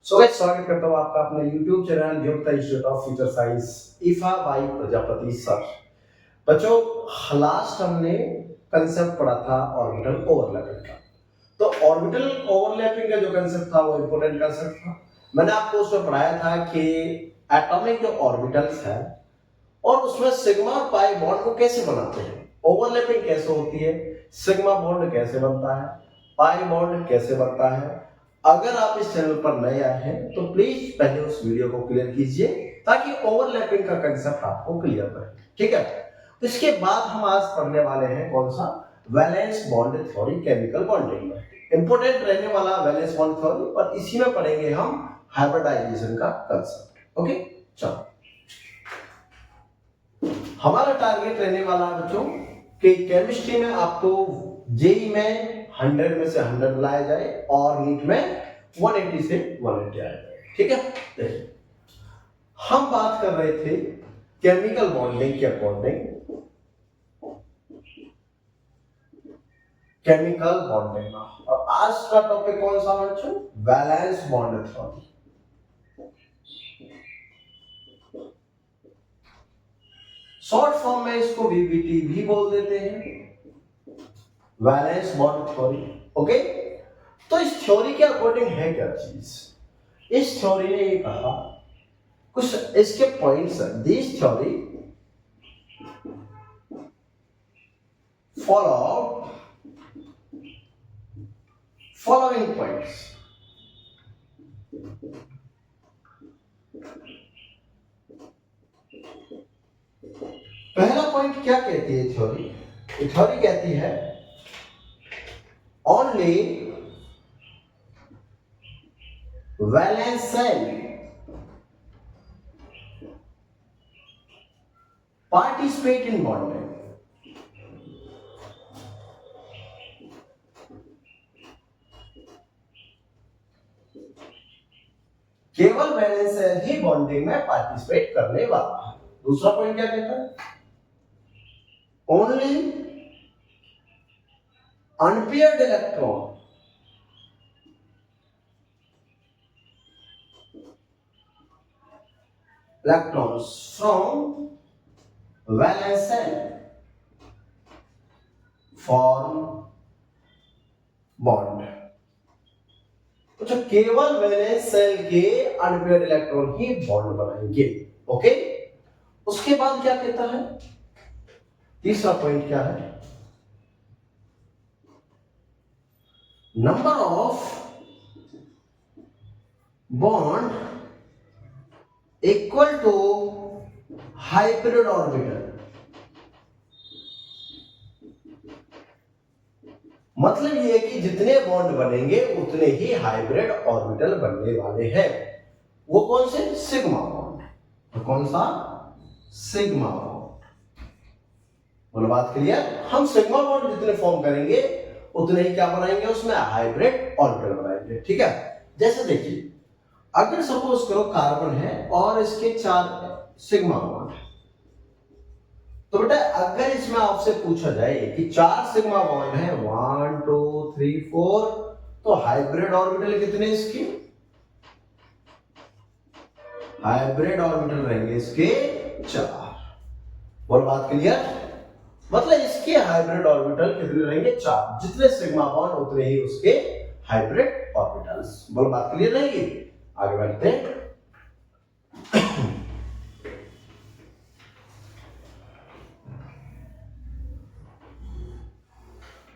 So guys, स्वागत करता हूँ आपका अपने YouTube channel Yogyata institute of future science ईफा बाई प्रजापति सर। बच्चों, लास्ट हमने कंसेप्ट पढ़ा था ऑर्बिटल ओवरलैपिंग का। तो ऑर्बिटल ओवरलैपिंग का जो कंसेप्ट था वो इंपॉर्टेंट कंसेप्ट था। मैंने आपको उसमें पढ़ाया था कि एटॉमिक जो ऑर्बिटल्स है और उसमें सिग्मा और पाई बॉन्ड को कैसे बनाते हैं, ओवरलैपिंग कैसे होती है, सिग्मा बॉन्ड कैसे बनता है, पाई बॉन्ड कैसे बनता है। अगर आप इस चैनल पर नए आए हैं तो प्लीज पहले उस वीडियो को क्लियर कीजिए ताकि ओवरलैपिंग का कंसेप्ट आपको क्लियर रहे। ठीक है, तो इसके बाद हम आज पढ़ने वाले हैं कौन सा, valence bond theory, chemical bonding में इंपोर्टेंट रहने वाला वैलेंस बॉन्ड थ्योरी, और इसी में पढ़ेंगे हम हाइब्रिडाइजेशन का कंसेप्ट। ओके, चलो हमारा टारगेट रहने वाला है बच्चों कि केमिस्ट्री में आपको जेई में 100 में से 100 लाया जाए और नीट में 180 से 180 आया जाए। ठीक है, देखिए हम बात कर रहे थे केमिकल बॉन्डिंग के अकॉर्डिंग, केमिकल बॉन्डिंग में, और आज का टॉपिक कौन सा बच्चों, valence bond theory. Short form में इसको वीबीटी भी बोल देते हैं, वैलेंस बॉन्ड थ्योरी। ओके, तो इस थ्योरी के अकॉर्डिंग है क्या चीज, इस थ्योरी ने ये कहा, कुछ इसके पॉइंट्स है। This theory follow following points. पहला पॉइंट क्या कहती है थ्योरी, थ्योरी कहती है only valence shell participate in bonding. केवल वैलेंस सेल ही बॉन्डिंग में पार्टिसिपेट करने वाला है। दूसरा पॉइंट क्या कहता है, only unpaired electrons from valence cell form bond। तो केवल वैलेंस सेल के अनपेयर्ड इलेक्ट्रॉन ही बॉन्ड बनाएंगे। ओके, उसके बाद क्या कहता है, तीसरा पॉइंट क्या है, number of bond equal to hybrid orbital. मतलब ये कि जितने बॉन्ड बनेंगे उतने ही हाइब्रिड ऑर्बिटल बनने वाले हैं। वो कौन से, सिग्मा बॉन्ड। तो कौन सा, सिग्मा बॉन्ड। बोलो बात क्लियर, हम सिग्मा बॉन्ड जितने फॉर्म करेंगे उतने ही क्या बनाएंगे, उसमें हाइब्रिड ऑर्बिटल बनाएंगे। ठीक है, जैसे देखिए अगर सपोज करो कार्बन है और इसके 4 सिग्मा बॉन्ड, तो बेटा अगर इसमें आपसे पूछा जाए कि 4 सिग्मा बॉन्ड है, 1 2 3 4, तो हाइब्रिड ऑर्बिटल कितने इसके, हाइब्रिड ऑर्बिटल रहेंगे इसके 4। बोल बात क्लियर, मतलब इसके हाइब्रिड ऑर्बिटल कितने रहेंगे, 4। जितने सिग्मा बॉन्ड उतने ही उसके हाइब्रिड ऑर्बिटल्स। बोल बात क्लियर रहेगी, आगे बढ़ते हैं।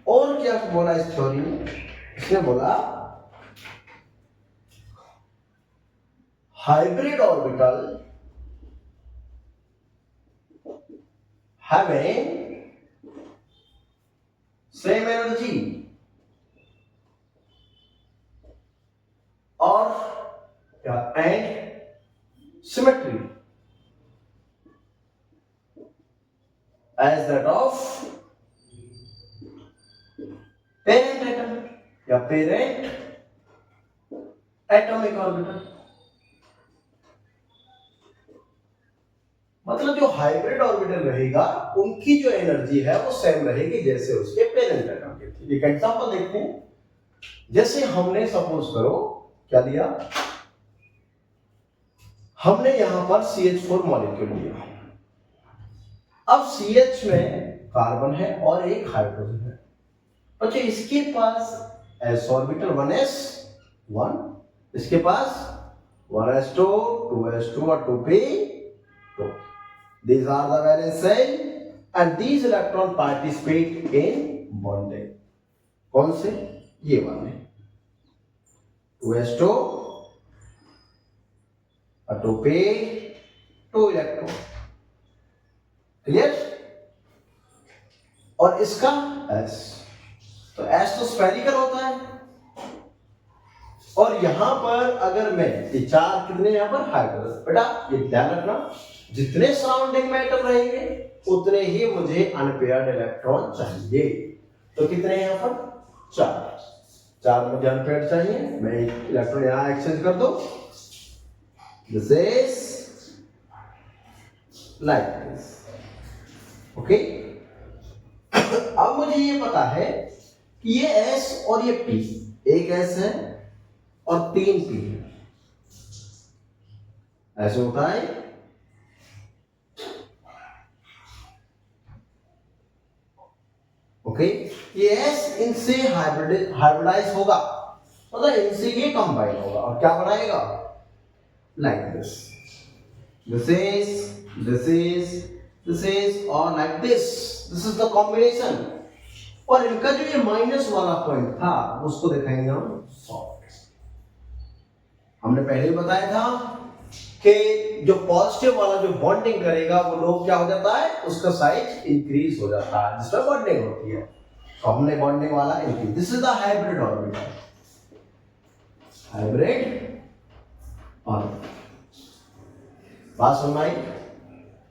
और क्या बोला इस थ्योरी में, इसने बोला hybrid orbital having same energy or and symmetry as that of parent atom या parent atomic orbital। मतलब जो हाइब्रिड ऑर्बिटल रहेगा उनकी जो एनर्जी है वो सेम रहेगी जैसे उसके पेरेंट एटम की थी। एक एग्जांपल देखते हैं, जैसे हमने सपोज करो क्या लिया, हमने यहां पर CH4 मॉलिक्यूल लिया। अब CH में कार्बन है और एक हाइड्रोजन है। अच्छा, इसके पास s ऑर्बिटल 1s 1, इसके पास 1s2 2s2 और 2p 2। These are the valence shell and these electron participate in bonding। कौन से? ये वाले 2s2 और 2p 2 इलेक्ट्रॉन। क्लियर? और इसका S, तो S तो स्फेरिकल होता है। और यहां पर अगर मैं ये चार कितने यहां पर हाइड्रोजन, बेटा ये ध्यान रखना, जितने सराउंडिंग में एटम रहेंगे उतने ही मुझे अनपेयर्ड इलेक्ट्रॉन चाहिए। तो कितने यहां पर? चार मुझे अनपेयर्ड चाहिए। मैं इलेक्ट्रॉन यहां एक्सचेंज कर दो। This is like this. Okay, अब मुझे ये पता है कि ये S और ये P, एक S है और 3 P है। ऐसे होता है। ओके, ये S इनसे हाइब्रिडाइज होगा, मतलब इनसे ये कंबाइन होगा और क्या बनाएगा? लाइक दिस, दिस इज और like this is the combination. और इनका जो ये माइनस वाला पॉइंट था उसको दिखाएंगे हम सॉफ्ट। हमने पहले ही बताया था कि जो पॉजिटिव वाला जो बॉन्डिंग करेगा वो लोग क्या हो जाता है, उसका साइज इंक्रीज हो जाता है जिसमें बॉन्डिंग होती है। तो हमने बॉन्डिंग वाला increase, this is the hybrid orbital. Hybrid orbital, बात समझ में आई?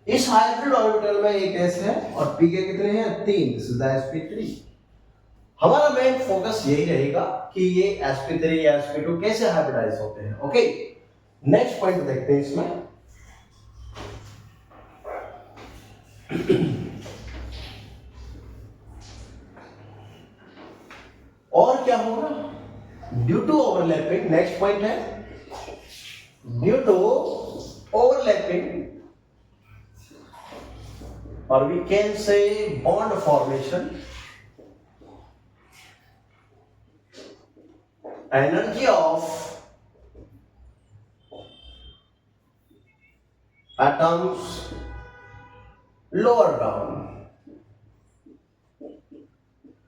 इस हाइब्रिड ऑर्बिटल में एक S है और P के कितने हैं? 3। This is the sp3। हमारा मेन फोकस यही रहेगा कि ये sp3 या sp2 कैसे हाइब्रिडाइज होते हैं। ओके, नेक्स्ट पॉइंट देखते हैं इसमें। और क्या होगा? Due to overlapping, next point है due to overlapping or we can say bond formation, energy of atoms lower down,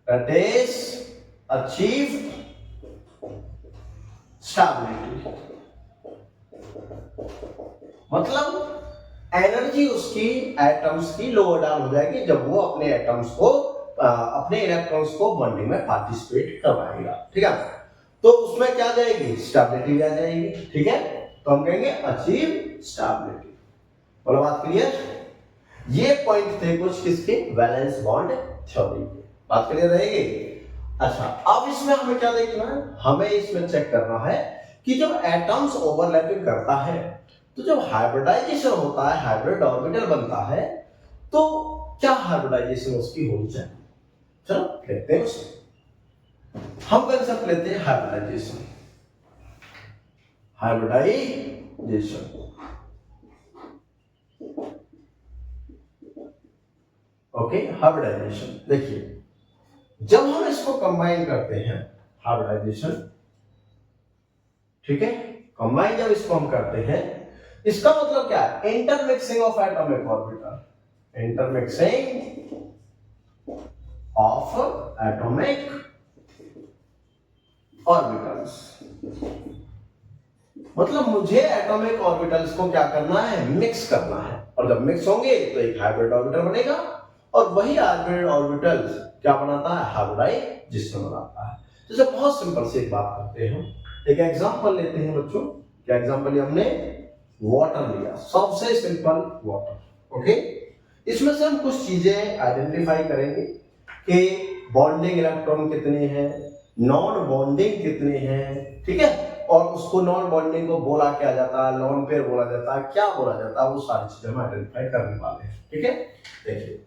that is achieved stability। मतलब एनर्जी उसकी एटम्स की लोअर डाउन हो जाएगी जब वो अपने एटम्स को अपने इलेक्ट्रॉन्स को बॉन्डिंग में पार्टिसिपेट करवाएगा। ठीक है, तो उसमें क्या जाएगी? स्टेबिलिटी आ जाएगी। ठीक है, तो हम कहेंगे अचीव स्टेबिलिटी। बोलो बात क्लियर? ये पॉइंट थे कुछ किसके? वैलेंस बॉन्ड थ्योरी के। बात क्लियर रहेगी? अच्छा, अब इसमें हमें क्या देखना है? हमें इसमें चेक करना है कि जब एटम्स ओवरलैपिंग करता है तो जब हाइब्रिडाइजेशन होता है, हाइब्रिड ऑर्बिटल बनता है, तो क्या हाइब्रिडाइजेशन उसकी होनी चाहिए? चलो देखते हैं उसे। हम कंसेप्ट लेते हैं हाइब्रिडाइजेशन। ओके, हाइब्रिडाइजेशन देखिए, जब हम इसको कंबाइन करते हैं हाइब्रिडाइजेशन, ठीक है, कंबाइन जब इसको हम करते हैं, इसका मतलब क्या है? Intermixing of atomic orbital. Intermixing of atomic orbitals, मतलब मुझे एटॉमिक ऑर्बिटल्स को क्या करना है? मिक्स करना है। और जब मिक्स होंगे तो एक हाइब्रिड ऑर्बिटल बनेगा और वही हाइब्रिड ऑर्बिटल्स क्या बनाता है? हाइब्रिडाइजेशन बनाता है। जैसे बहुत सिंपल से एक बात करते हैं, एक एग्जांपल लेते हैं बच्चों। क्या एग्जांपल लिया हमने? वाटर लिया, सबसे सिंपल वाटर। ओके, इसमें से हम कुछ चीजें आइडेंटिफाई करेंगे कि बॉन्डिंग इलेक्ट्रॉन कितने हैं, नॉन बॉन्डिंग कितने हैं, ठीक है, और उसको नॉन बॉन्डिंग को बोला क्या जाता है, लोन पेयर बोला जाता है, क्या बोला जाता है, वो सारी चीजें हम आइडेंटिफाई करने वाले हैं। ठीक है, देखिए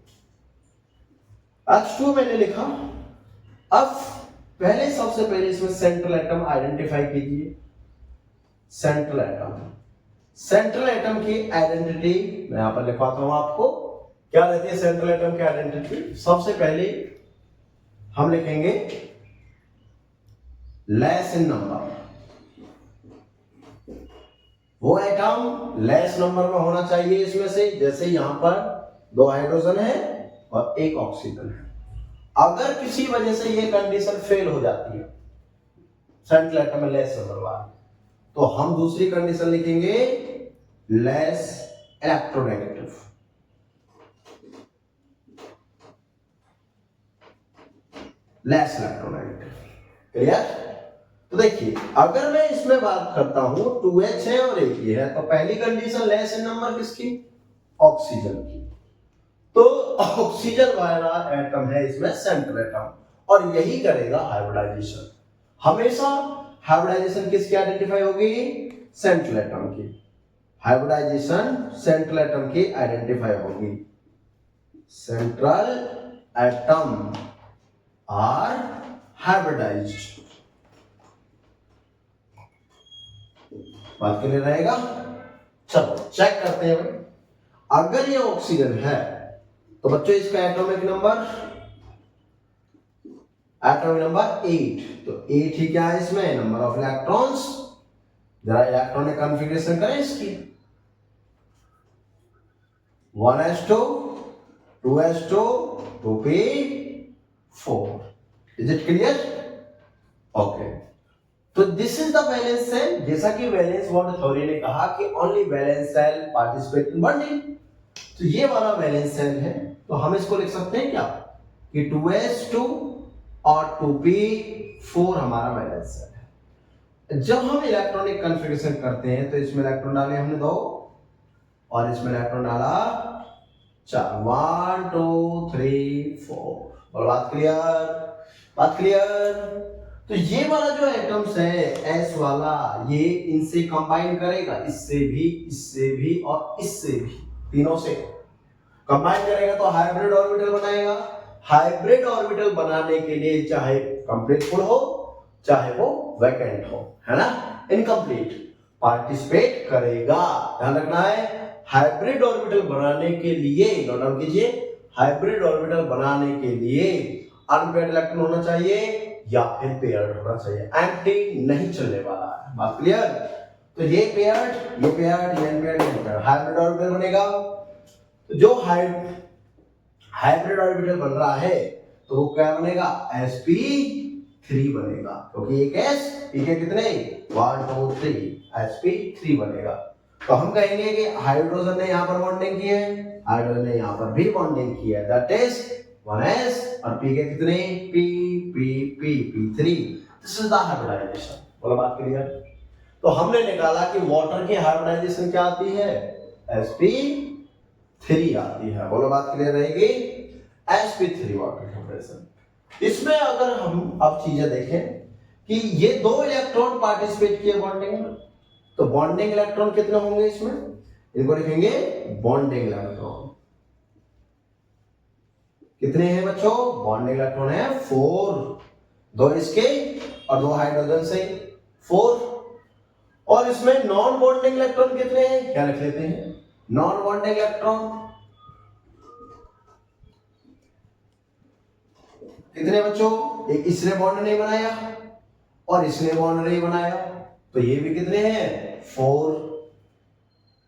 H2 मैंने लिखा। अब पहले सबसे पहले इसमें सेंट्रल एटम आइडेंटिफाई कीजिए। सेंट्रल एटम, सेंट्रल एटम की आइडेंटिटी मैं यहां पर लिखवाता हूं आपको। क्या रहती है सेंट्रल एटम की आइडेंटिटी? सबसे पहले हम लिखेंगे लेस इन नंबर। वो एटम लेस नंबर में होना चाहिए इसमें से, जैसे यहां पर 2 हाइड्रोजन है और 1 ऑक्सीजन है। अगर किसी वजह से ये कंडीशन फेल हो जाती है सेंट्रल एटम में लेस नंबर वाला, तो हम दूसरी कंडीशन लिखेंगे less electronegative. Less electronegative, clear? तो देखिए अगर मैं इसमें बात करता हूं 2H है और 1 है, तो पहली कंडीशन लेस इन नंबर किसकी? ऑक्सीजन की। तो ऑक्सीजन वाला एटम है इसमें सेंट्रल एटम, और यही करेगा हाइब्रिडाइजेशन। हमेशा हाइब्रिडाइजेशन किसकी आइडेंटिफाई होगी? सेंट्रल एटम की। हाइब्रिडाइजेशन सेंट्रल एटम की आइडेंटिफाई होगी। Central atom are hybridized. बात के लिए रहेगा। चलो चेक करते हैं भाई। अगर ये ऑक्सीजन है तो बच्चों इसका एटॉमिक नंबर 8, तो 8 ही क्या है इसमें? Number of electrons. जरा इलेक्ट्रॉनिक कॉन्फ़िगरेशन करें इसकी। 1s2 2s2 2p4। Is it clear? Okay, तो this is the valence shell. जैसा कि वैलेंस बॉन्ड थ्योरी ने कहा कि only valence shell participate in bonding, तो ये वाला वैलेंस सेल है। तो हम इसको लिख सकते हैं क्या कि 2s2 और 2p4 हमारा वैलेंस सेल है। जब हम इलेक्ट्रॉनिक कॉन्फ़िगरेशन करते हैं तो इसमें इलेक्ट्रॉन डाले हमने 2 और इसमें इलेक्ट्रॉन डाला 4। 1 2 3 4। और बात क्लियर? बात क्लियर? तो ये वाला जो एटम्स है एस वाला, ये इनसे कंबाइन करेगा, इससे भी और इससे भी, तीनों से कंबाइन करेगा तो हाइब्रिड ऑर्बिटल बनाएगा। हाइब्रिड ऑर्बिटल बनाने के लिए चाहे कंप्लीट फुल हो चाहे वो वैकेंट हो, है ना, इनकम्प्लीट, पार्टिसिपेट करेगा। ध्यान रखना है, हाइब्रिड ऑर्बिटल बनाने के लिए, नोट डाउन कीजिए, हाइब्रिड ऑर्बिटल बनाने के लिए अनपेयर्ड इलेक्ट्रॉन होना चाहिए या फिर पेयर्ड होना चाहिए। एम्प्टी नहीं चलने वाला है। बात क्लियर? तो ये पेयर्ड, ये पेयर्ड, ये अनपेयर्ड, ये पेयर्ड, हाइब्रिड ऑर्बिटल बनेगा। तो जो हाइब्रिड ऑर्बिटल बन रहा है तो वो क्या बनेगा? sp3 बनेगा, क्योंकि एक s p के कितने? 1 2 3, sp3 बनेगा। तो हम कहेंगे कि हाइड्रोजन ने यहां पर बॉन्डिंग की है, हाइड्रोजन ने यहां पर भी बॉन्डिंग की है, दैट इज 1s और p के कितने? p p p p3। This is the hybridization. बोला बात क्लियर? तो हमने निकाला कि वाटर की हाइब्रिडाइजेशन क्या आती है? sp3 आती है। बोलो बात क्लियर रहेगी? sp3 water hybridisation. इसमें अगर हम अब चीजें देखें कि ये 2 इलेक्ट्रॉन पार्टिसिपेट किए बॉन्डिंग में, तो बॉन्डिंग इलेक्ट्रॉन कितने होंगे इसमें? इनको लिखेंगे बॉन्डिंग इलेक्ट्रॉन। कितने हैं बच्चों? बॉन्डिंग इलेक्ट्रॉन है 4, 2 इसके और 2 हाइड्रोजन से 4। और इसमें नॉन बॉन्डिंग इलेक्ट्रॉन कितने हैं? क्या लिख लेते हैं? नॉन बॉन्डिंग इलेक्ट्रॉन कितने बच्चों? एक इसने बॉन्ड नहीं बनाया और इसने बॉन्ड नहीं बनाया, तो ये भी कितने हैं? 4।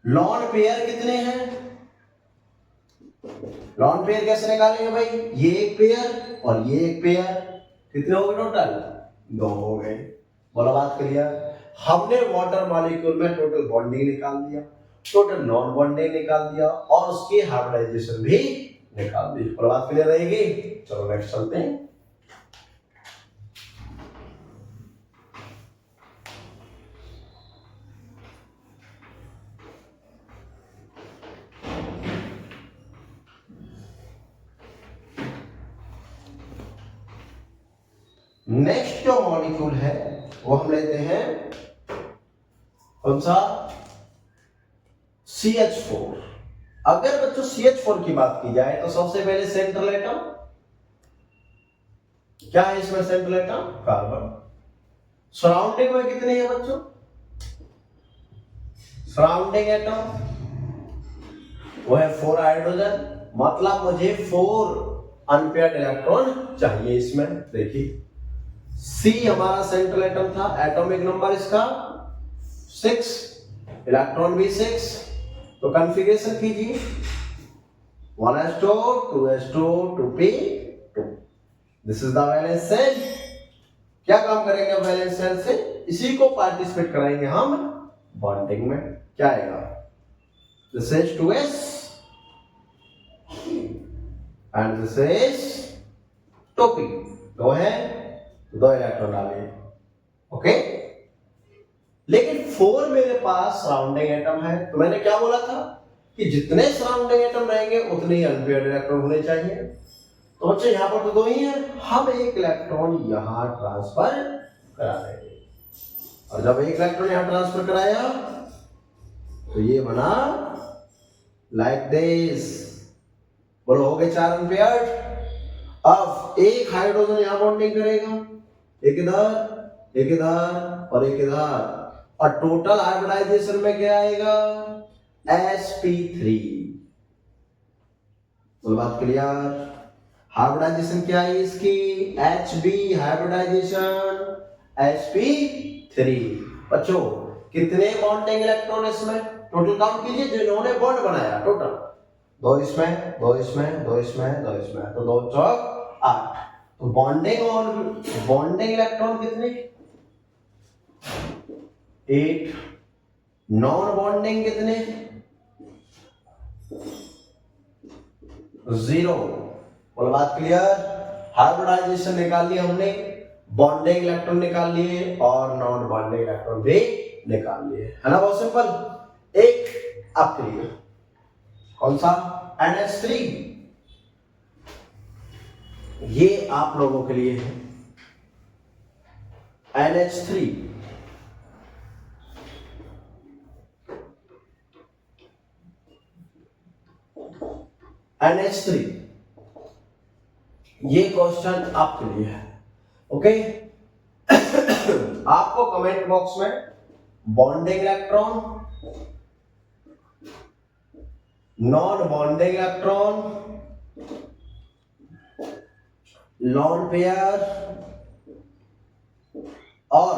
लॉन पेयर कितने हैं? लॉन पेयर कैसे निकालेंगे भाई? ये एक पेयर और ये एक पेयर, कितने हो गए टोटल? 2 हो गए। बोला बात क्लियर? हमने वाटर मॉलिक्यूल में टोटल बॉन्डिंग निकाल दिया, टोटल नॉन बॉन्डिंग निकाल दिया और उसकी हाइब्रिडाइजेशन भी निकाल दी। बोला बात क्लियर रहेगी? चलो नेक्स्ट चलते हैं। नेक्स्ट जो मॉलिक्यूल है वो हम लेते हैं कौन सा? CH4। अगर बच्चों CH4 की बात की जाए तो सबसे पहले सेंट्रल एटम क्या है इसमें? Central atom carbon. सराउंडिंग में कितने हैं बच्चों? सराउंडिंग एटम वो है 4 हाइड्रोजन, मतलब मुझे 4 अनपेयर्ड इलेक्ट्रॉन चाहिए इसमें। देखिए सी हमारा सेंट्रल एटम था, एटॉमिक नंबर इसका 6, इलेक्ट्रॉन भी 6, तो कॉन्फ़िगरेशन कीजिए 1s2 2s2 2p2। This is the valence shell. क्या काम करेंगे वैलेंस शेल से? इसी को पार्टिसिपेट कराएंगे हम बॉन्डिंग में। क्या आएगा? This is 2s and this is 2p। दो है, दो इलेक्ट्रॉन डालिए। ओके, लेकिन 4 मेरे पास सराउंडिंग एटम है, तो मैंने क्या बोला था कि जितने सराउंडिंग एटम रहेंगे उतने ही अनपेयर्ड इलेक्ट्रॉन होने चाहिए। तो बच्चे यहां पर तो 2 ही है, हम एक इलेक्ट्रॉन यहां ट्रांसफर करा देंगे, और जब एक इलेक्ट्रॉन यहां ट्रांसफर कराया तो ये बना लाइक दिस। बोलो हो गए 4 अनपेयर्ड। अब एक हाइड्रोजन यहां बॉन्डिंग करेगा, एक इधर एक इधर और एक इधर, और टोटल हाइब्रिडाइजेशन में क्या आएगा? sp3। तो बात क्लियर? हाइब्रिडाइजेशन क्या है इसकी? Hb hybridization sp3। बच्चों कितने बॉन्डिंग इलेक्ट्रॉन इसमें? टोटल काउंट कीजिए जो इन्होंने बॉन्ड बनाया, टोटल 2 इसमें 2 इसमें 2 इसमें 2 इसमें, तो 2 चौक 8। तो बॉन्डिंग और बॉन्डिंग इलेक्ट्रॉन कितने? 8। नॉन बॉन्डिंग कितने? 0। बोलो बात क्लियर? हाइब्रिडाइजेशन निकाल लिया हमने, बॉन्डिंग इलेक्ट्रॉन निकाल लिए और नॉन बॉन्डिंग इलेक्ट्रॉन भी निकाल लिए, है ना? बहुत सिंपल। एक अब क्लियर, कौन सा? NH3। ये आप लोगों के लिए है NH3। NH3 ये क्वेश्चन आपके लिए है। ओके, आपको कमेंट बॉक्स में bonding electron, non bonding electron, lone pair और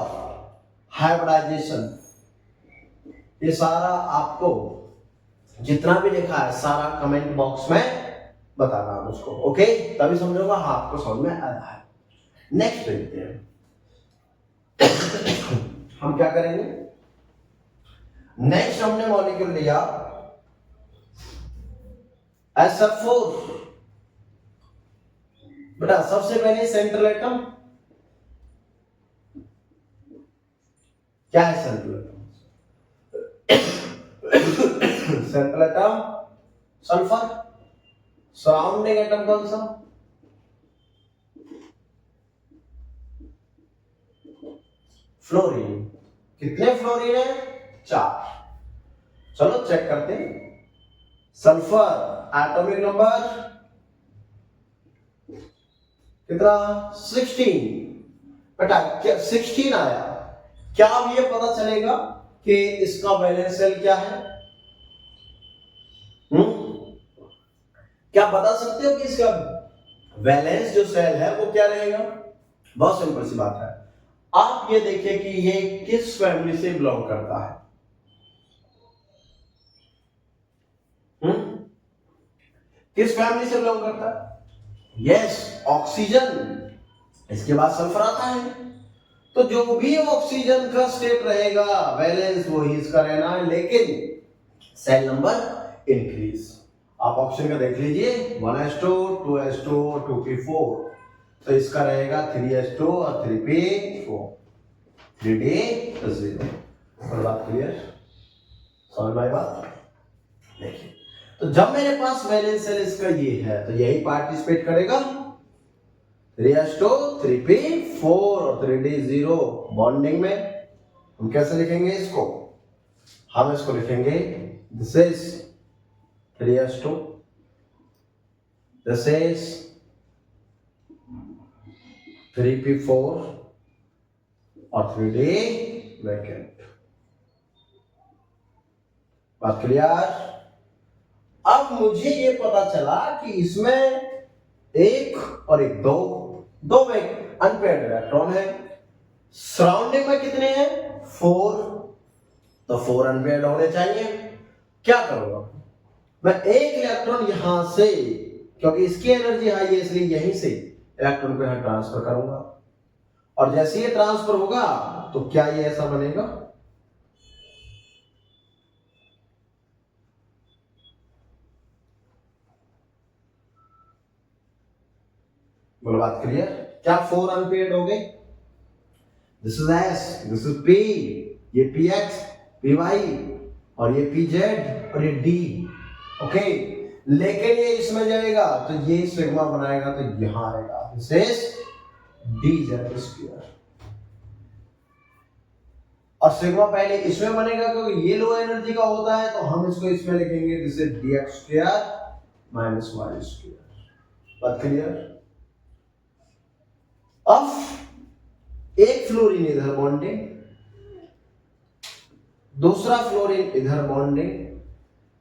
हाइब्रिडाइजेशन, ये सारा आपको जितना भी लिखा है सारा कमेंट बॉक्स में बताना मुझको। ओके, तभी समझूंगा हाँ आपको समझ में आया है। नेक्स्ट देखते हैं हम क्या करेंगे। नेक्स्ट हमने मॉलिक्यूल लिया SF4। बेटा सबसे पहले सेंट्रल एटम क्या है? Central atom central atom sulphur. Surrounding atom कौन सा? फ्लोरीन। कितने फ्लोरीन है? 4। चलो चेक करते हैं। सल्फर एटॉमिक नंबर कितना? 16। बेटा क्या 16 आया? क्या अब ये पता चलेगा कि इसका वैलेंस शेल क्या है? क्या बता सकते हो कि इसका वैलेंस जो शेल है वो क्या रहेगा? बहुत सिंपल सी बात है। आप ये देखिए कि ये किस फैमिली से बिलोंग करता है। किस फैमिली से बिलोंग करता है? Yes, oxygen. इसके बाद सल्फर आता है। तो जो भी ऑक्सीजन का स्टेट रहेगा वैलेंस वही इसका रहना है, लेकिन सेल नंबर इंक्रीज। आप ऑप्शन का देख लीजिए 1s2 2s2 2p4, तो इसका रहेगा 3s2 और 3p4, 3d 0। और बात क्लियर? समझ में आई बात? देखिए, तो जब मेरे पास वैलेंस शेल इसका ये है तो यही पार्टिसिपेट करेगा 3s2 3p4 और 3d 0 बॉन्डिंग में। हम कैसे लिखेंगे इसको? हम इसको लिखेंगे this is 3s2, this is 3p4 और 3d वैकेंट। बात क्लियर। अब मुझे ये पता चला कि इसमें एक और एक दो, दो में अनपेयर्ड इलेक्ट्रॉन है, सराउंडिंग में कितने हैं 4, तो 4 अनपेयर्ड होने चाहिए। क्या करूंगा मैं, एक इलेक्ट्रॉन यहां से, क्योंकि इसकी एनर्जी हाई है इसलिए यहीं से इलेक्ट्रॉन को यहां ट्रांसफर करूंगा, और जैसे ये ट्रांसफर होगा तो क्या ये ऐसा बनेगा, बोलो बात क्लियर। क्या 4 अनपेयर्ड हो गए, this is S, this is P, ये पी एक्स, पी वाई, और ये पी जेड, और ये डी। ओके, लेकिन ये इसमें जाएगा तो ये सिग्मा बनाएगा तो यहां आएगा, this is D Z square, और सिग्मा पहले इसमें बनेगा क्योंकि ये लो एनर्जी का होता है, तो हम इसको इसमें लिखेंगे, this is D X square minus Y square. बात क्लियर। अब एक फ्लोरीन इधर बॉन्डिंग, दूसरा फ्लोरीन इधर बॉन्डिंग,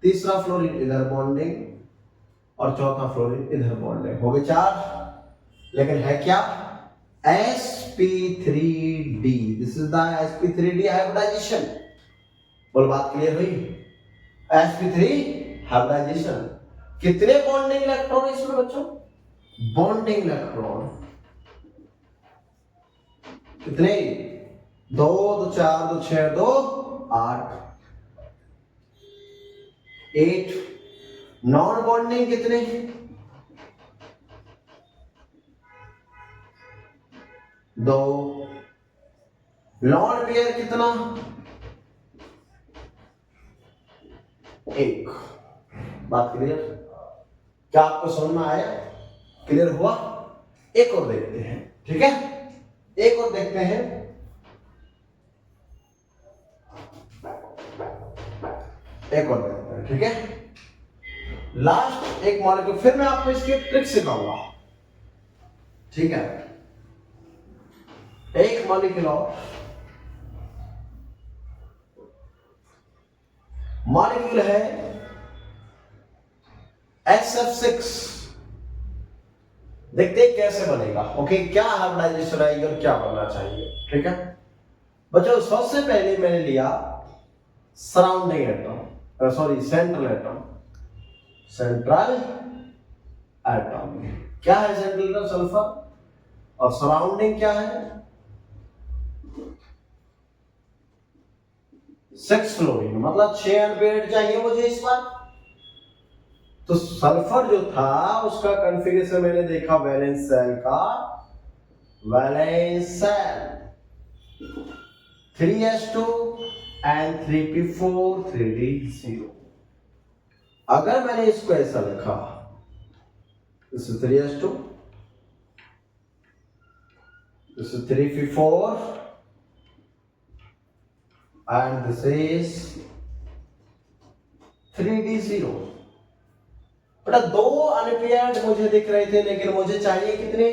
तीसरा फ्लोरीन इधर बॉन्डिंग, और चौथा फ्लोरीन इधर बॉन्डिंग, हो गए 4। लेकिन है क्या, sp3d, this is the sp3d hybridisation. बोल बात क्लियर हुई, sp3 हाइब्रिडाइजेशन। कितने बॉन्डिंग इलेक्ट्रॉन इसमें बच्चों, बॉन्डिंग इलेक्ट्रॉन कितने, 2 2 4 2 6 2 8, 8। नॉन बॉन्डिंग कितने, 2। लॉन पेयर कितना, 1। बात क्लियर, क्या आपको समझ में आया, क्लियर हुआ। एक और देखते हैं, ठीक है, एक और देखते हैं। एक और देखते हैं, ठीक है। लास्ट एक मॉलिक्यूल, फिर मैं आपको इसकी ट्रिक सिखाऊंगा, ठीक है। एक मॉलिक्यूल और, मॉलिक्यूल है SF6। देखते हैं कैसे बनेगा, ओके, क्या हाइब्रिडाइजेशन आएगी और क्या बनना चाहिए, ठीक है बच्चों। सबसे पहले मैंने लिया surrounding atom, sorry central atom, central atom क्या है, सेंट्रल एटम सल्फर, और सराउंडिंग क्या है 6 फ्लोरीन, मतलब 6 अनपेयर्ड चाहिए मुझे इस बार। तो सल्फर जो था उसका कॉन्फ़िगरेशन मैंने देखा वैलेंस सेल का, valence shell 3s2 and 3p4 3d0। अगर मैंने इसको ऐसा लिखा, this is 3s2, this is 3p4 and this is 3d0। बेटा 2 अनपेयर्ड मुझे दिख रहे थे, लेकिन मुझे चाहिए कितने,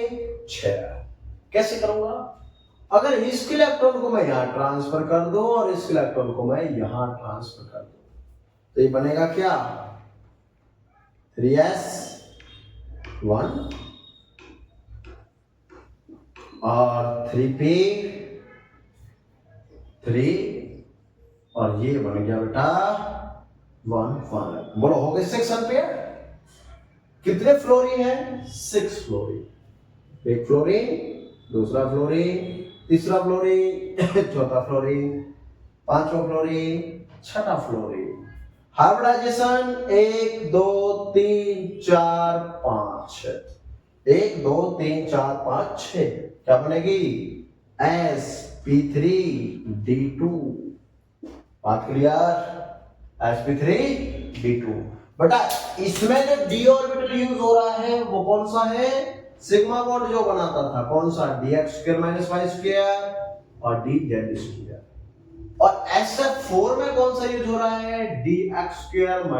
6। कैसे करूंगा, अगर इस इलेक्ट्रॉन को मैं यहां ट्रांसफर कर दूं और इस इलेक्ट्रॉन को मैं यहां ट्रांसफर कर दूं, तो ये बनेगा क्या, 3s1 और 3p3, और ये बन गया बेटा 1 बोलो, हो गए 6 अनपेयर्ड। कितने फ्लोरीन है, 6 फ्लोरीन, एक फ्लोरीन, दूसरा फ्लोरीन, तीसरा फ्लोरीन, चौथा फ्लोरीन, पांचवा फ्लोरीन, छठा फ्लोरीन। हाइब्रिडाइजेशन 1 2 3 4 5, 1 2 3 4 5 6, क्या बनेगी, sp3d2। बात क्लियर, sp3d2। बेटा इसमें जो d ऑर्बिटल यूज हो रहा है वो कौन सा है, सिग्मा बॉन्ड जो बनाता था, कौन सा, dx² - y² और dz²। और SF4 में कौन सा यूज हो रहा है, dx² - y²।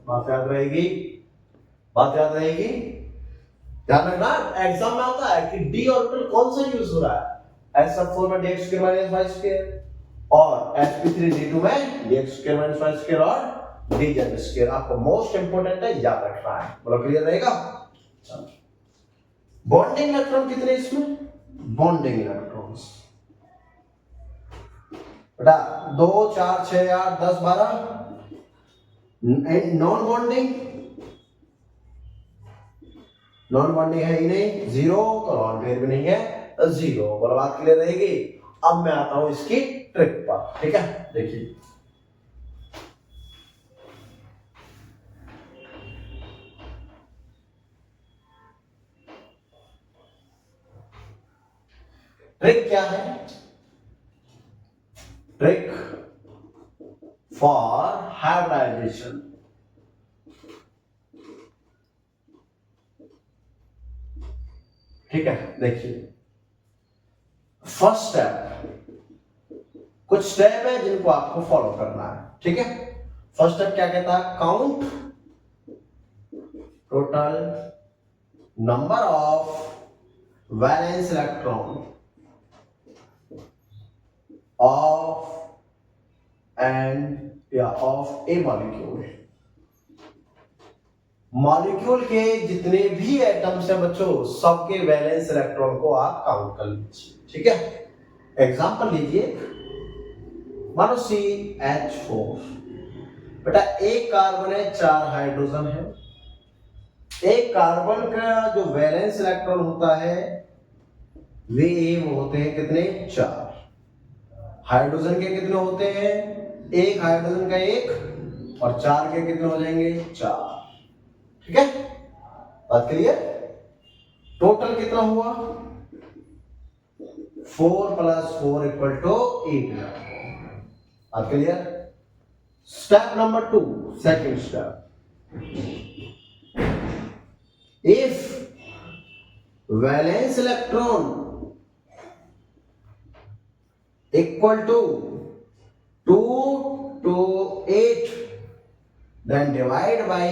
बात याद रहेगी, बात याद रहेगी, ध्यान रखना, एग्जाम में आता है कि d ऑर्बिटल कौन सा यूज हो रहा है, SF4 में dx² - y²। और sp3d2 में dx square minus y square और dz स्क्वायर। आपको मोस्ट इंपोर्टेंट है, याद रखना है। बोलो क्लियर रहेगा। चलो बॉन्डिंग इलेक्ट्रॉन कितने इसमें? बॉन्डिंग इलेक्ट्रॉन्स बेटा 2 4 6 8 10 12। नॉन बॉन्डिंग, नॉन बॉन्डिंग है ही नहीं, 0, तो नॉन पेयर भी नहीं है, 0। बोलो बात क्लियर रहेगी। अब मैं आता हूं इसकी ट्रिक पर, ठीक है। देखिए ट्रिक क्या है? Trick for hybridization. ठीक है, देखिए फर्स्ट स्टेप, कुछ स्टेप है जिनको आपको फॉलो करना है, ठीक है। फर्स्ट स्टेप क्या कहता है? Count total number of valence electron of of A molecule. Molecule के जितने भी एटम्स हैं बच्चों, सबके वैलेंस इलेक्ट्रॉन को आप काउंट कर लीजिए, ठीक है। एग्जांपल लीजिए, मानो CH4। बेटा एक कार्बन है, 4 हाइड्रोजन है। एक कार्बन का जो वैलेंस इलेक्ट्रॉन होता है वे होते हैं कितने? 4। हाइड्रोजन के कितने होते हैं? एक हाइड्रोजन का 1 और 4 के कितने हो जाएंगे? 4। ठीक है, बात क्लियर। टोटल कितना हुआ? 4 + 4 = 8। बात clear. Step number 2, second step, if valence electron equal to 2 to 8, then divide by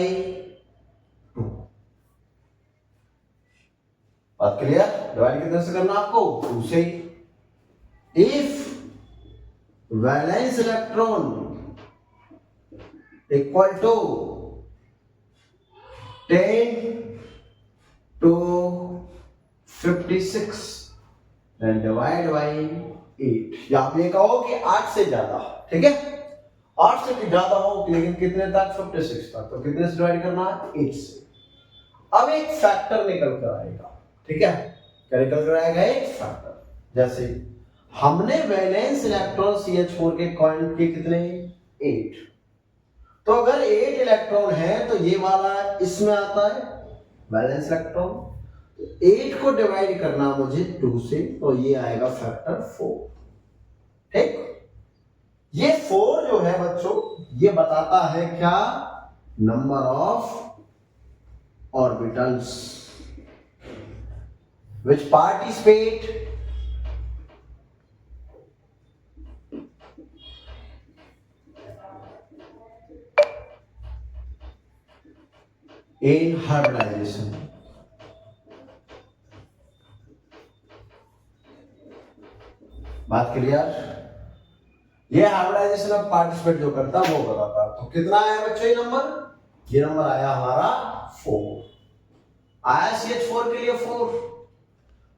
2। बात क्लियर। डिवाइड कितने से करना आपको? 2 से। If valence electron equal to 10 to 56, then divide by 8। या आप ये कहो कि 8 से ज्यादा, ठीक है। 8 से भी ज्यादा हो लेकिन कितने तक? 56 तक। तो कितने से डिवाइड करना है? 8 से। अब एक फैक्टर निकल कर आएगा, ठीक है। क्या निकल कर आएगा? एक फैक्टर। जैसे हमने वैलेंस इलेक्ट्रॉन CH4 के क्वांट के कितने? 8। तो अगर 8 इलेक्ट्रॉन है तो ये वाला इसमें आता है वैलेंस इलेक्ट्रॉन। 8 को डिवाइड करना मुझे 2 से, तो ये आएगा फैक्टर 4। ठीक, ये 4 जो है बच्चों, ये बताता है क्या? Number of orbitals which participate in hybridization। बात क्लियर। ये हाइब्रिडाइजेशन में पार्टिसिपेट जो करता है वो बताता है। तो कितना आया बच्चों ये नंबर? ये नंबर आया हमारा 4। आया CH4 के लिए 4।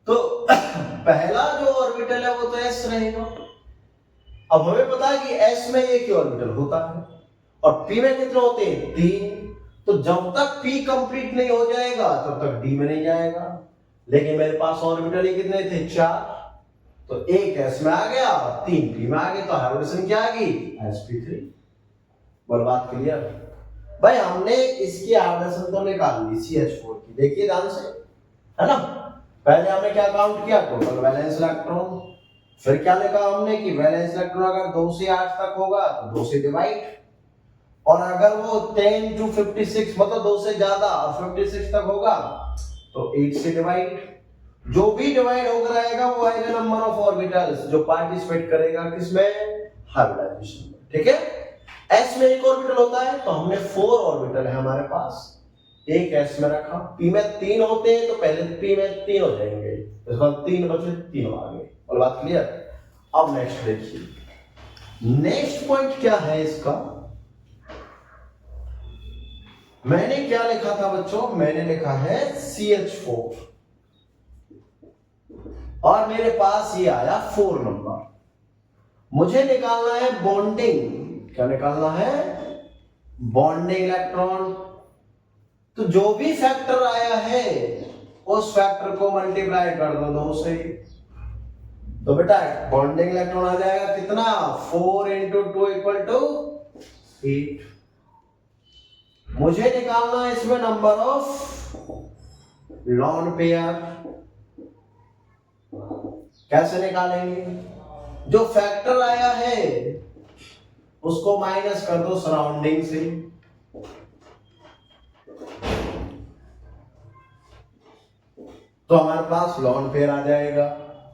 तो पहला जो ऑर्बिटल है वो तो S रहेगा। अब हमें पता है कि S में ये क्या ऑर्बिटल होता है और P में कितने होते हैं? 3। तो जब तक P कंप्लीट नहीं हो जाएगा तब तक D में नहीं जाएगा। लेकिन मेरे पास ऑर्बिटल ही कितने थे? 4। तो एक S में आ गया और 3 P में आ गए, तो हाइब्रिडेशन क्या आ गई? sp3। बोल बात क्लियर। भाई हमने इसकी हाइब्रिडेशन तो निकाल ली CH4 की, देखिए ध्यान से, है ना। पहले हमने क्या काउंट किया? Total valence electron. फिर क्या लिखा हमने कि वैलेंस इलेक्ट्रॉन अगर 2 से 8 तक होगा तो 2 से डिवाइड, और अगर वो 10 to 56 मतलब 2 से ज्यादा और 56 तक होगा तो 8 से डिवाइड। जो भी डिवाइड होकर आएगा वो आएगा नंबर ऑफ ऑर्बिटल्स जो पार्टिसिपेट करेगा किसमें? हाइब्रिडाइजेशन में। ठीक है। S में एक ऑर्बिटल होता है तो हमने 4 ऑर्बिटल है हमारे पास, एक S में रखा। P में 3 होते हैं तो पहले P में 3 हो जाएंगे, इसके बाद 3 बचे, 3 आ गए। और बात क्लियर। अब नेक्स्ट देखिए, नेक्स्ट पॉइंट क्या है इसका, मैंने क्या लिखा था बच्चों, मैंने लिखा है CH4 और मेरे पास ये आया 4 नंबर। मुझे निकालना है बॉन्डिंग, क्या निकालना है, बॉन्डिंग इलेक्ट्रॉन। तो जो भी फैक्टर आया है उस फैक्टर को मल्टीप्लाई कर दो 2 से, तो बेटा बॉन्डिंग इलेक्ट्रॉन आ जाएगा कितना, 4 × 2 = 8। मुझे निकालना है इसमें नंबर ऑफ लॉन पेयर। कैसे निकालेंगे, जो फैक्टर आया है उसको माइनस कर दो सराउंडिंग से, तो हमारे पास लॉन पेयर आ जाएगा।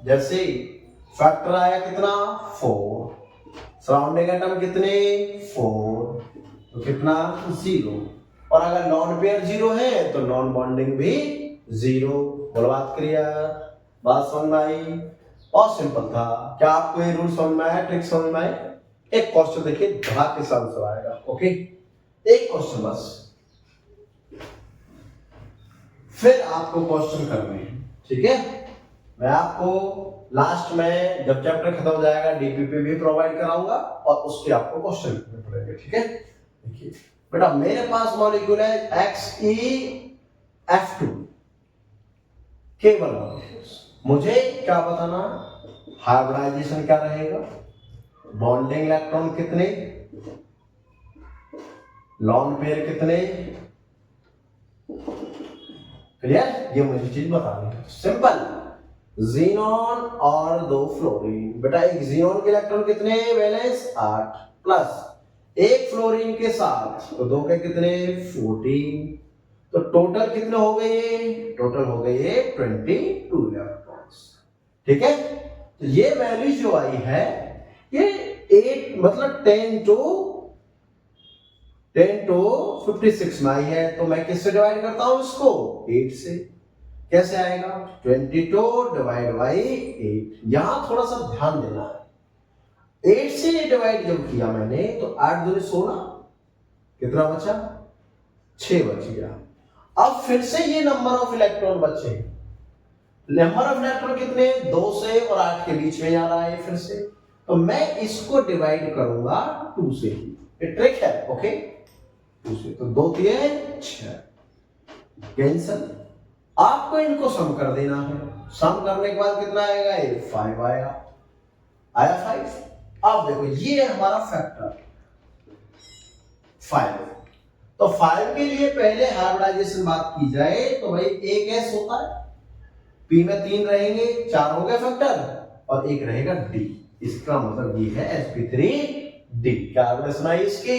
जैसे फैक्टर आया कितना 4, सराउंडिंग एटम कितने 4, तो कितना 0, और अगर लॉन पेयर 0 है तो नॉन बॉन्डिंग भी 0। बोल बात क्लियर, बात समझ में आई, बहुत सिंपल था। क्या आपको ये रूल समझ में आया, ट्रिक समझ में आई? एक क्वेश्चन देखिए धड़ाके से आंसर आएगा। ओके, एक क्वेश्चन बस, फिर आपको क्वेश्चन करने हैं, ठीक है। मैं आपको लास्ट में जब चैप्टर खत्म हो जाएगा डीपीपी भी प्रोवाइड कराऊंगा और उसके आपको क्वेश्चन करने पड़ेंगे, ठीक है। देखिए बेटा मेरे पास मॉलिक्यूल है XeF2 केवल मॉलिक्यूल्स, मुझे क्या बताना, हाइब्रिडाइजेशन क्या रहेगा, बॉन्डिंग इलेक्ट्रॉन कितने, लॉन पेयर कितने, क्लियर, ये मुझे चीज बतानी है। सिंपल, ज़ीनॉन और 2 फ्लोरीन। बेटा एक ज़ीनॉन के इलेक्ट्रॉन कितने, वैलेंस 8 प्लस एक फ्लोरीन के साथ, तो 2 के कितने 14, तो टोटल कितने हो गए, टोटल हो गए 22 इलेक्ट्रॉन्स, ठीक है। तो ये वैल्यू जो आई है ये 8 मतलब 10 to 56 में आई है, तो मैं किससे डिवाइड करता हूं इसको, 8 से। कैसे आएगा, 22 डिवाइड बाई 8। यहां थोड़ा सा ध्यान देना है, 8 से डिवाइड जब किया मैंने तो 8 दूनी 16, कितना बचा 6 बच गया। अब फिर से ये नंबर ऑफ इलेक्ट्रॉन बचे, नंबर ऑफ इलेक्ट्रॉन कितने 2 से और 8 के बीच में आ रहा है फिर से, तो मैं इसको डिवाइड करूंगा 2 से, ये ट्रिक है। ओके, 2 से, तो 2 दिए 6 कैंसल। आपको इनको सम कर देना है, सम करने के बाद कितना आएगा, ये 5 आया 5। अब देखो ये हमारा फैक्टर 5, तो 5 के लिए पहले हाइब्रिडाइजेशन बात की जाए तो भाई एक एस होता है, पी में 3 रहेंगे, 4 हो गए फैक्टर, और एक रहेगा डी, इसका मतलब ये है sp3d। क्या आपने सुना इसकी,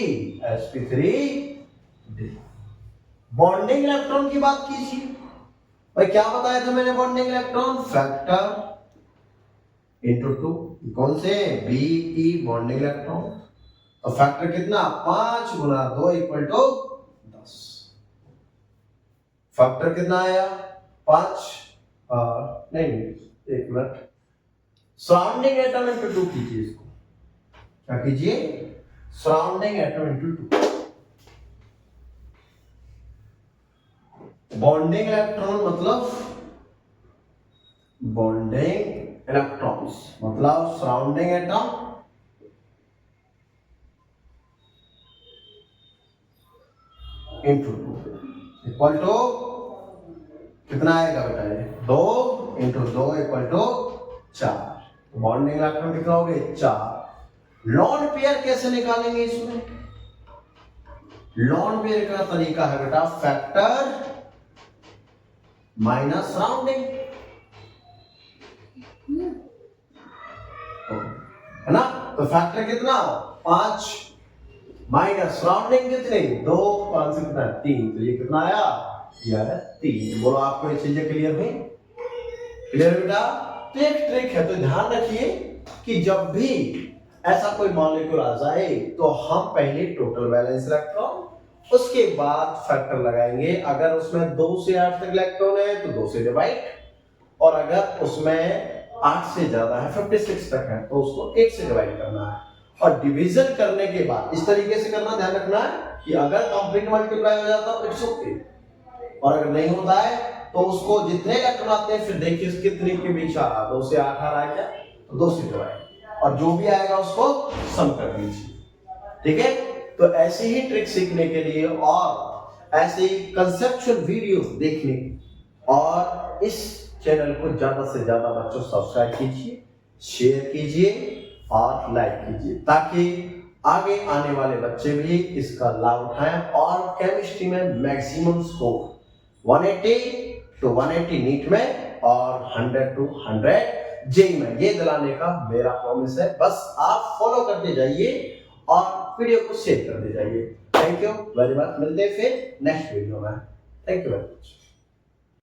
sp3d। बॉन्डिंग इलेक्ट्रॉन की बात कीजिए, भाई क्या बताया था मैंने, बॉन्डिंग इलेक्ट्रॉन फैक्टर इंटू 2, कौन से Be बॉन्डिंग इलेक्ट्रॉन, तो फैक्टर कितना 5 × 2 = 10, फैक्टर कितना आया 5, नहीं एक मिनट, सराउंडिंग एटम इंटू 2 कीजिए इसको, क्या कीजिए, surrounding atom into 2। Bonding electron मतलब बॉन्डिंग इलेक्ट्रॉन्स मतलब surrounding atom into 2 equal to कितना आएगा बेटा, ये 2 × 2 = 4। बॉन्डिंग इलेक्ट्रॉन कितना हो गए 4। लॉन पेयर कैसे निकालेंगे इसमें, लॉन पेयर का तरीका है बेटा फैक्टर माइनस सराउंडिंग, है ना। तो फैक्टर कितना 5 माइनस सराउंडिंग कितने 2, 5 से कितना 3, तो ये कितना आया, ये आया 3। बोलो आपको ये चीजें क्लियर हुई, क्लियर बेटा। तो एक ट्रिक है, तो ध्यान रखिए कि जब भी ऐसा कोई मॉलिक्यूल आ जाए तो हम पहले टोटल वैलेंस इलेक्ट्रॉन उसके बाद फैक्टर लगाएंगे। अगर उसमें 2 से 8 तक इलेक्ट्रॉन है तो 2 से डिवाइड, और अगर उसमें 8 से ज्यादा है 56 तक है तो उसको 8 से डिवाइड करना है। और डिवीजन करने के बाद इस तरीके से करना, ध्यान रखना है कि अगर कंप्लीट मल्टीप्लाई हो जाता है इट्स ओके, और अगर नहीं होता है तो उसको जितने इलेक्ट्रॉन आते हैं, फिर देखिए कितने के बीच आ रहा, 2 से 8 आ रहा है क्या, तो 2 से डिवाइड, और जो भी आएगा उसको सम कर लीजिए। ठीक है, तो ऐसी ही ट्रिक सीखने के लिए और ऐसे ही कंसेप्चुअल वीडियो देखने और इस चैनल को ज्यादा से ज्यादा बच्चों सब्सक्राइब कीजिए, शेयर कीजिए और लाइक कीजिए, ताकि आगे आने वाले बच्चे भी इसका लाभ उठाएं और केमिस्ट्री में मैक्सिमम स्कोर 180 to 180 नीट में और 100 to 100 जेई में, ये दिलाने का मेरा प्रॉमिस है। बस आप फॉलो करते जाइए और वीडियो को शेयर करते जाइए। थैंक यू वेरी मच, मिलते हैं फिर नेक्स्ट वीडियो में। Thank you very much.